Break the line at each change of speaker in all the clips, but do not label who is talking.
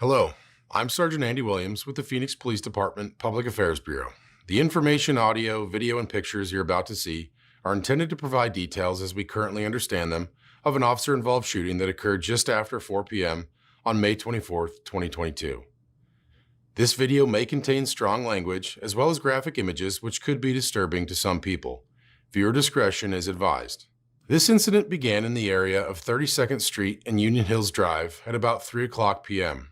Hello, I'm Sergeant Andy Williams with the Phoenix Police Department Public Affairs Bureau. The information, audio, video, and pictures you're about to see are intended to provide details, as we currently understand them, of an officer-involved shooting that occurred just after 4 p.m. on May 24, 2022. This video may contain strong language as well as graphic images which could be disturbing to some people. Viewer discretion is advised. This incident began in the area of 32nd Street and Union Hills Drive at about 3 o'clock p.m.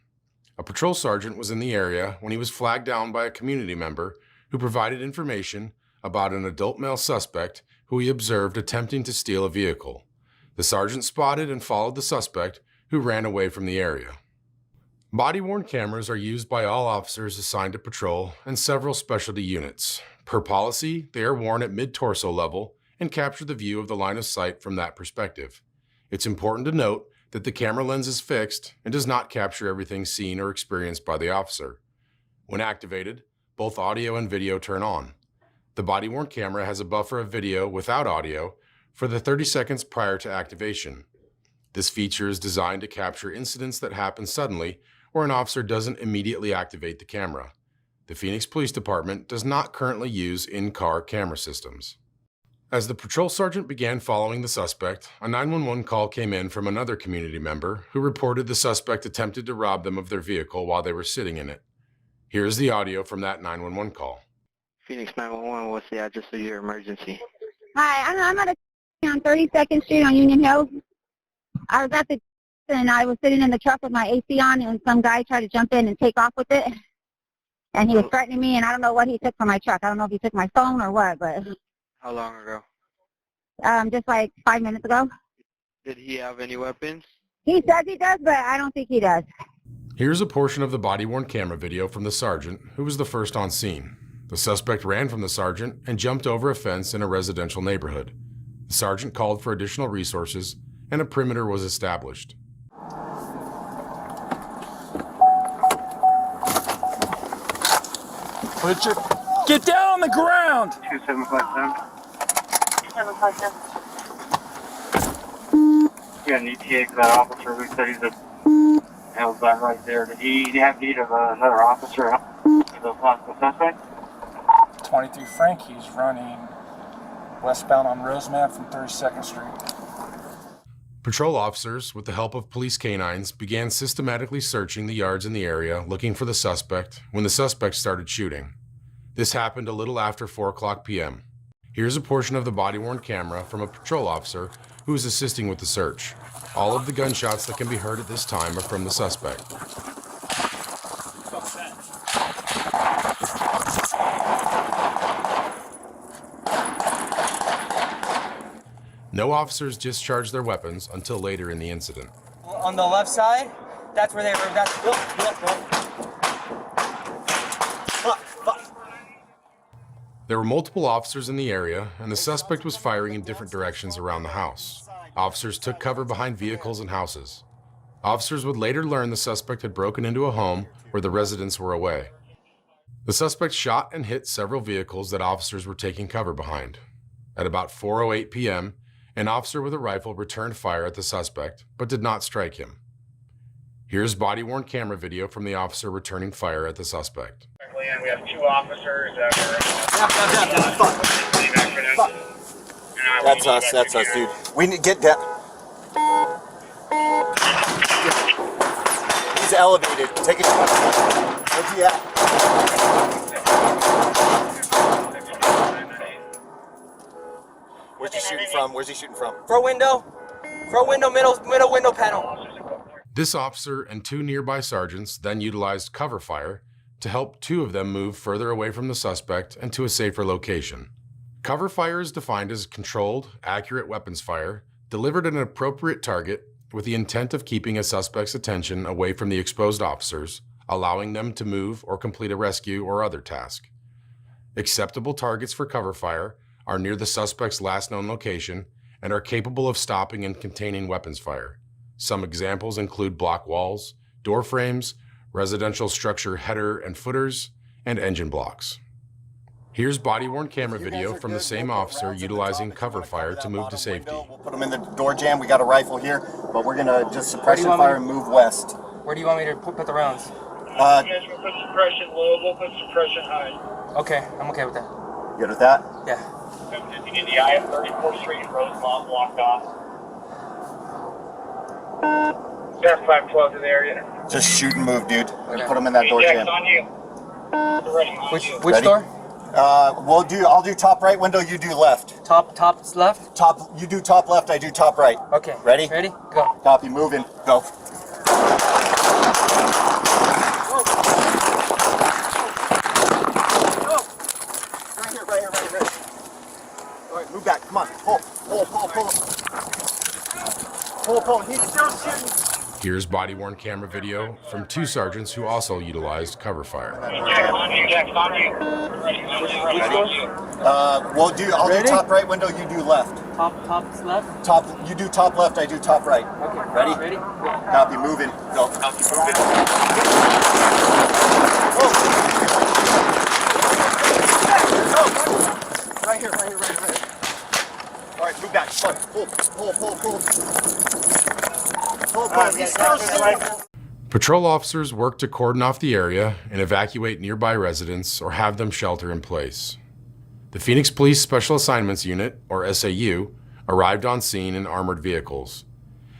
A patrol sergeant was in the area when he was flagged down by a community member who provided information about an adult male suspect who he observed attempting to steal a vehicle. The sergeant spotted and followed the suspect, who ran away from the area. Body-worn cameras are used by all officers assigned to patrol and several specialty units. Per policy, they are worn at mid-torso level and capture the view of the line of sight from that perspective. It's important to note that the camera lens is fixed and does not capture everything seen or experienced by the officer. When activated, both audio and video turn on. The body-worn camera has a buffer of video without audio for the 30 seconds prior to activation. This feature is designed to capture incidents that happen suddenly or an officer doesn't immediately activate the camera. The Phoenix Police Department does not currently use in-car camera systems. As the patrol sergeant began following the suspect, a 911 call came in from another community member who reported the suspect attempted to rob them of their vehicle while they were sitting in it. Here is the audio from that 911 call.
Phoenix 911, what's the address of your emergency?
Hi, I'm at on 32nd Street on Union Hill. I was at the and I was sitting in the truck with my AC on, and some guy tried to jump in and take off with it. And he was threatening me, and I don't know what he took from my truck. I don't know if he took my phone or what, but
How long ago?
just like 5 minutes ago.
Did he have any weapons?
He says he does, but I don't think he does.
Here's a portion of the body-worn camera video from the sergeant, who was the first on scene. The suspect ran from the sergeant and jumped over a fence in a residential neighborhood. The sergeant called for additional resources, and a perimeter was established.
Get down on the ground!
2757.
757.
You got an ETA for that officer who said he's held that right there. Did he have need of another officer to the possible suspect?
23 Frank, he's running westbound on Rosemount from 32nd Street.
Patrol officers, with the help of police canines, began systematically searching the yards in the area looking for the suspect when the suspect started shooting. This happened a little after 4 o'clock p.m. Here's a portion of the body-worn camera from a patrol officer who is assisting with the search. All of the gunshots that can be heard at this time are from the suspect. No officers discharged their weapons until later in the incident.
On the left side, that's where they were. That's look. Fuck.
There were multiple officers in the area, and the suspect was firing in different directions around the house. Officers took cover behind vehicles and houses. Officers would later learn the suspect had broken into a home where the residents were away. The suspect shot and hit several vehicles that officers were taking cover behind. At about 4:08 p.m., an officer with a rifle returned fire at the suspect, but did not strike him. Here's body-worn camera video from the officer returning fire at the suspect.
We have two officers that were...
That's us, dude. We need to get down. He's elevated. Take it. Where's he at? Where's he shooting from?
Front window, middle window panel.
This officer and two nearby sergeants then utilized cover fire to help two of them move further away from the suspect and to a safer location. Cover fire is defined as controlled, accurate weapons fire delivered at an appropriate target with the intent of keeping a suspect's attention away from the exposed officers, allowing them to move or complete a rescue or other task. Acceptable targets for cover fire are near the suspect's last known location and are capable of stopping and containing weapons fire. Some examples include block walls, door frames, residential structure header and footers, and engine blocks. Here's body-worn camera video from the same officer utilizing cover fire to move to safety.
We'll put them in the door jam. We got a rifle here, but we're gonna just suppression fire and move west.
Where do you want me to put the rounds?
You guys will put suppression low, we'll put suppression high.
Okay, I'm okay with that.
Good with that?
Yeah.
You need the I of 34th Street and Rosemont blocked off. Staff 512 to the area.
Just shoot and move, dude.
Okay.
Put them in that door
Jack's
jam.
on you. Ready, on
Which
you.
which door?
I'll do top right window, you do left.
Top left?
Top, you do top left, I do top right.
Okay.
Ready?
Ready? Go.
Copy, moving, go. Right here. All right, move back, come on, pull. Pull, he's still shooting.
Here's body-worn camera video from 2 sergeants who also utilized cover fire.
Jack's on you. Jack's on you. Ready, on you.
I'll do top right window, you do left.
Top left?
Top, you do top left, I do top right.
Okay.
Ready?
Ready? Go.
Copy, moving, go.
Copy, moving.
Right here. All right, move back, pull. He's still shooting.
Patrol officers work to cordon off the area and evacuate nearby residents or have them shelter in place. The Phoenix Police Special Assignments Unit, or SAU, arrived on scene in armored vehicles.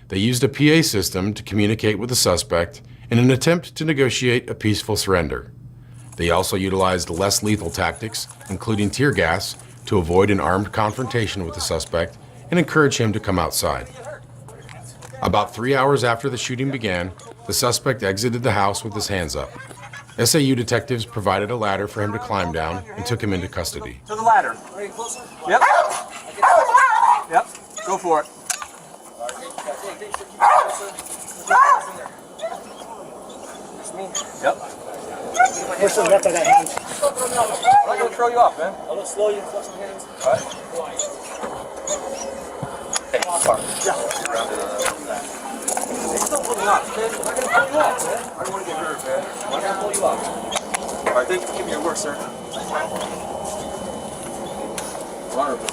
They used a PA system to communicate with the suspect in an attempt to negotiate a peaceful surrender. They also utilized less lethal tactics, including tear gas, to avoid an armed confrontation with the suspect and encourage him to come outside. About 3 hours after the shooting began, the suspect exited the house with his hands up. SAU detectives provided a ladder for him to climb down and took him into custody.
To the ladder. Are you closer? Yep. Yep. Go for it. Yep.
Push the left of that hand.
I'm not gonna throw you off, man.
I'm gonna slow you and flex my hands.
Don't pull me off, man. I'm not gonna pull you off, man. I don't want to get hurt, man. I'm not gonna pull you off. All right, thank you for giving me your work, sir.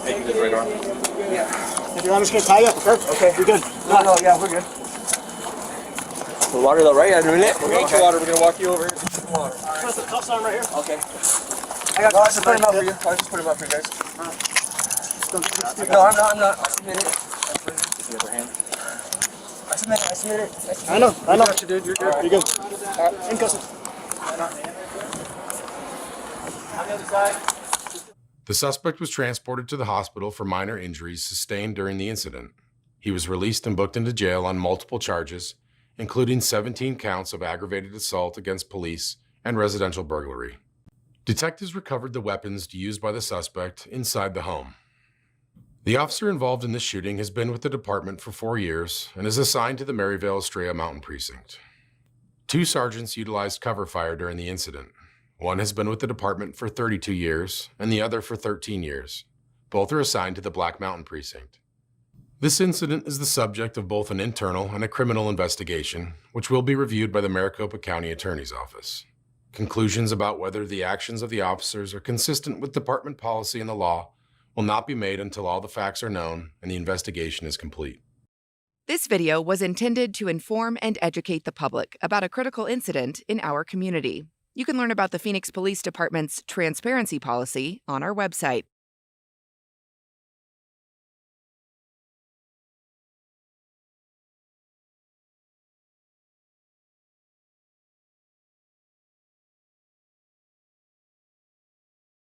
Thank you, right arm.
If you want, I'm just gonna tie you up, okay? You're good.
No, yeah, we're good. The water though, right? In a minute. We're gonna get your water. We're gonna walk you over here. Get some water.
Put the cuffs on right here.
Okay. I just put him up for you. I just put him up for you guys. No, I'm not. I submit it. The other hand. I submit it.
I know.
You got you, dude. You're good.
You're good. In custody.
On the other side.
The suspect was transported to the hospital for minor injuries sustained during the incident. He was released and booked into jail on multiple charges, including 17 counts of aggravated assault against police and residential burglary. Detectives recovered the weapons used by the suspect inside the home. The officer involved in this shooting has been with the department for 4 years and is assigned to the Maryvale Estrella Mountain Precinct. 2 sergeants utilized cover fire during the incident. One has been with the department for 32 years and the other for 13 years. Both are assigned to the Black Mountain Precinct. This incident is the subject of both an internal and a criminal investigation, which will be reviewed by the Maricopa County Attorney's Office. Conclusions about whether the actions of the officers are consistent with department policy and the law will not be made until all the facts are known and the investigation is complete.
This video was intended to inform and educate the public about a critical incident in our community. You can learn about the Phoenix Police Department's transparency policy on our website.